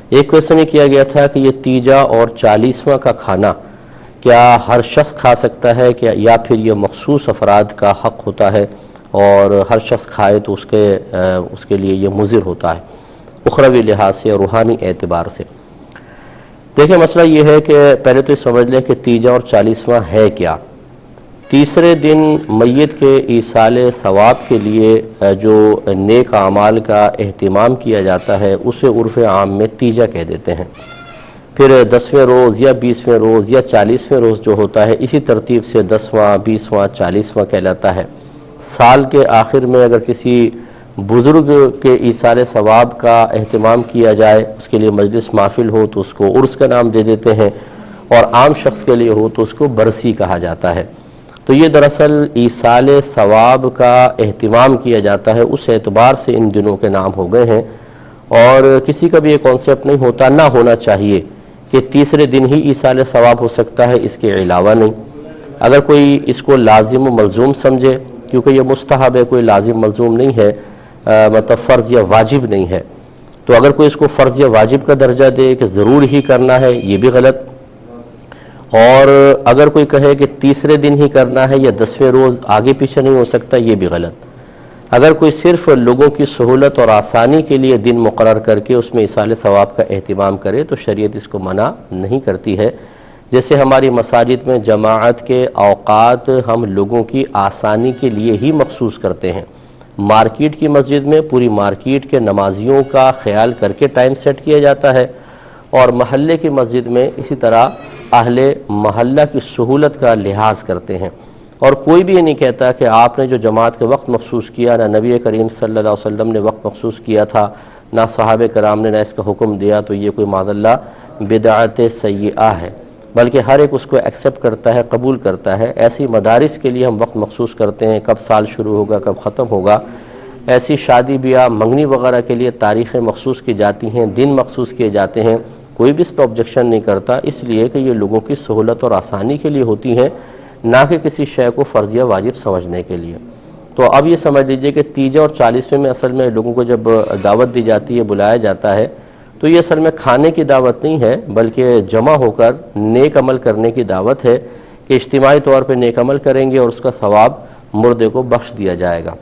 ایک کوشچن یہ کیا گیا تھا کہ یہ تیجا اور 40واں کا کھانا کیا ہر شخص کھا سکتا ہے کیا، یا پھر یہ مخصوص افراد کا حق ہوتا ہے اور ہر شخص کھائے تو اس کے لیے یہ مضر ہوتا ہے اخروی لحاظ سے اور روحانی اعتبار سے؟ دیکھیں، مسئلہ یہ ہے کہ پہلے تو یہ سمجھ لیں کہ تیجا اور 40واں ہے کیا۔ تیسرے دن میت کے ایصال ثواب کے لیے جو نیک اعمال کا اہتمام کیا جاتا ہے اسے عرف عام میں تیجا کہہ دیتے ہیں۔ پھر 10ویں روز یا 20ویں روز یا 40ویں روز جو ہوتا ہے اسی ترتیب سے 10واں 20واں 40واں کہلاتا ہے۔ سال کے آخر میں اگر کسی بزرگ کے ایصال ثواب کا اہتمام کیا جائے، اس کے لیے مجلس محفل ہو تو اس کو عرس کا نام دے دیتے ہیں، اور عام شخص کے لیے ہو تو اس کو برسی کہا جاتا ہے۔ تو یہ دراصل ایصال ثواب کا اہتمام کیا جاتا ہے، اس اعتبار سے ان دنوں کے نام ہو گئے ہیں، اور کسی کا بھی یہ کانسیپٹ نہیں ہوتا، نہ ہونا چاہیے کہ تیسرے دن ہی ایصال ثواب ہو سکتا ہے، اس کے علاوہ نہیں۔ اگر کوئی اس کو لازم و ملزوم سمجھے، کیونکہ یہ مستحب ہے، کوئی لازم ملزوم نہیں ہے، مطلب فرض یا واجب نہیں ہے، تو اگر کوئی اس کو فرض یا واجب کا درجہ دے کہ ضرور ہی کرنا ہے، یہ بھی غلط۔ اور اگر کوئی کہے کہ تیسرے دن ہی کرنا ہے یا 10ویں روز آگے پیچھے نہیں ہو سکتا، یہ بھی غلط۔ اگر کوئی صرف لوگوں کی سہولت اور آسانی کے لیے دن مقرر کر کے اس میں ایصال ثواب کا اہتمام کرے تو شریعت اس کو منع نہیں کرتی ہے۔ جیسے ہماری مساجد میں جماعت کے اوقات ہم لوگوں کی آسانی کے لیے ہی مخصوص کرتے ہیں۔ مارکیٹ کی مسجد میں پوری مارکیٹ کے نمازیوں کا خیال کر کے ٹائم سیٹ کیا جاتا ہے، اور محلے کی مسجد میں اسی طرح اہل محلہ کی سہولت کا لحاظ کرتے ہیں۔ اور کوئی بھی یہ نہیں کہتا کہ آپ نے جو جماعت کے وقت مخصوص کیا، نہ نبی کریم صلی اللہ علیہ وسلم نے وقت مخصوص کیا تھا، نہ صحابہ کرام نے نہ اس کا حکم دیا، تو یہ کوئی معاذ اللہ بدعت سیئہ ہے، بلکہ ہر ایک اس کو ایکسیپٹ کرتا ہے، قبول کرتا ہے۔ ایسی مدارس کے لیے ہم وقت مخصوص کرتے ہیں، کب سال شروع ہوگا کب ختم ہوگا۔ ایسی شادی بیاہ منگنی وغیرہ کے لیے تاریخیں مخصوص کی جاتی ہیں، دن مخصوص کیے جاتے ہیں، کوئی بھی اس پہ آبجیکشن نہیں کرتا، اس لیے کہ یہ لوگوں کی سہولت اور آسانی کے لیے ہوتی ہیں، نہ کہ کسی شے کو فرض یا واجب سمجھنے کے لیے۔ تو اب یہ سمجھ لیجئے کہ تیجا اور 40ویں میں اصل میں لوگوں کو جب دعوت دی جاتی ہے، بلایا جاتا ہے، تو یہ اصل میں کھانے کی دعوت نہیں ہے، بلکہ جمع ہو کر نیک عمل کرنے کی دعوت ہے کہ اجتماعی طور پہ نیک عمل کریں گے اور اس کا ثواب مردے کو بخش دیا جائے گا۔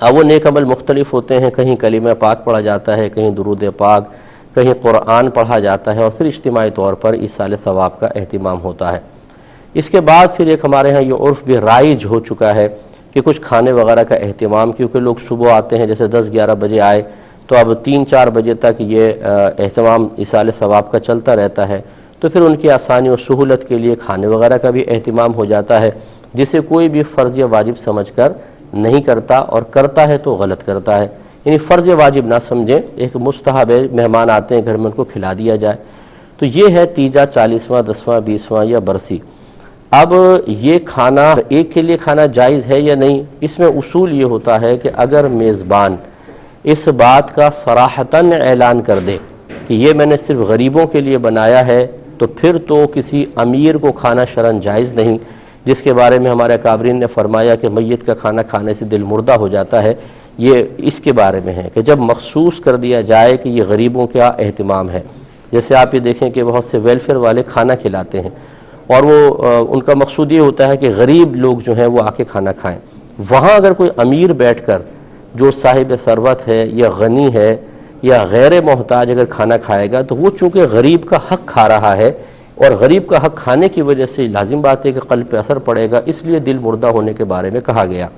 اب وہ نیک عمل مختلف ہوتے ہیں، کہیں کلمہ پاک پڑھا جاتا ہے، کہیں درود پاک، کہیں قرآن پڑھا جاتا ہے، اور پھر اجتماعی طور پر ایصال ثواب کا اہتمام ہوتا ہے۔ اس کے بعد پھر ایک ہمارے ہاں یہ عرف بھی رائج ہو چکا ہے کہ کچھ کھانے وغیرہ کا اہتمام، کیونکہ لوگ صبح آتے ہیں، جیسے 10-11 بجے آئے تو اب 3-4 بجے تک یہ اہتمام ایصال ثواب کا چلتا رہتا ہے، تو پھر ان کی آسانی اور سہولت کے لیے کھانے وغیرہ کا بھی اہتمام ہو جاتا ہے، جسے کوئی بھی فرض یا واجب سمجھ کر نہیں کرتا، اور کرتا ہے تو غلط کرتا ہے۔ یعنی فرض یا واجب نہ سمجھیں، ایک مستحب ہے، مہمان آتے ہیں گھر میں ان کو کھلا دیا جائے۔ تو یہ ہے تیجا، 40واں، 10واں، 20واں یا برسی۔ اب یہ کھانا ایک کے لیے کھانا جائز ہے یا نہیں، اس میں اصول یہ ہوتا ہے کہ اگر میزبان اس بات کا صراحتاً اعلان کر دے کہ یہ میں نے صرف غریبوں کے لیے بنایا ہے، تو پھر تو کسی امیر کو کھانا شرعاً جائز نہیں، جس کے بارے میں ہمارے اکابرین نے فرمایا کہ میت کا کھانا کھانے سے دل مردہ ہو جاتا ہے۔ یہ اس کے بارے میں ہے کہ جب مخصوص کر دیا جائے کہ یہ غریبوں کا اہتمام ہے۔ جیسے آپ یہ دیکھیں کہ بہت سے ویلفیئر والے کھانا کھلاتے ہیں، اور وہ ان کا مقصود یہ ہوتا ہے کہ غریب لوگ جو ہیں وہ آ کے کھانا کھائیں۔ وہاں اگر کوئی امیر بیٹھ کر جو صاحب ثروت ہے یا غنی ہے یا غیر محتاج اگر کھانا کھائے گا، تو وہ چونکہ غریب کا حق کھا رہا ہے، اور غریب کا حق کھانے کی وجہ سے لازم بات ہے کہ قلب پہ اثر پڑے گا، اس لیے دل مردہ ہونے کے بارے میں کہا گیا۔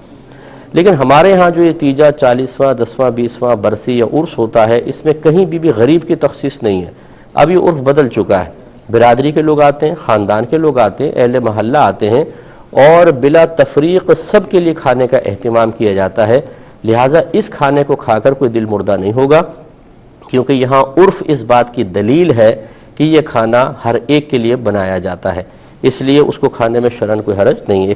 لیکن ہمارے ہاں جو یہ تیجا، 40واں، 10واں، 20واں برسی یا عرس ہوتا ہے، اس میں کہیں بھی غریب کی تخصیص نہیں ہے۔ اب یہ عرف بدل چکا ہے، برادری کے لوگ آتے ہیں، خاندان کے لوگ آتے ہیں، اہل محلہ آتے ہیں، اور بلا تفریق سب کے لیے کھانے کا اہتمام کیا جاتا ہے۔ لہٰذا اس کھانے کو کھا کر کوئی دل مردہ نہیں ہوگا، کیونکہ یہاں عرف اس بات کی دلیل ہے کہ یہ کھانا ہر ایک کے لیے بنایا جاتا ہے، اس لیے اس کو کھانے میں شرعاً کوئی حرج نہیں ہے۔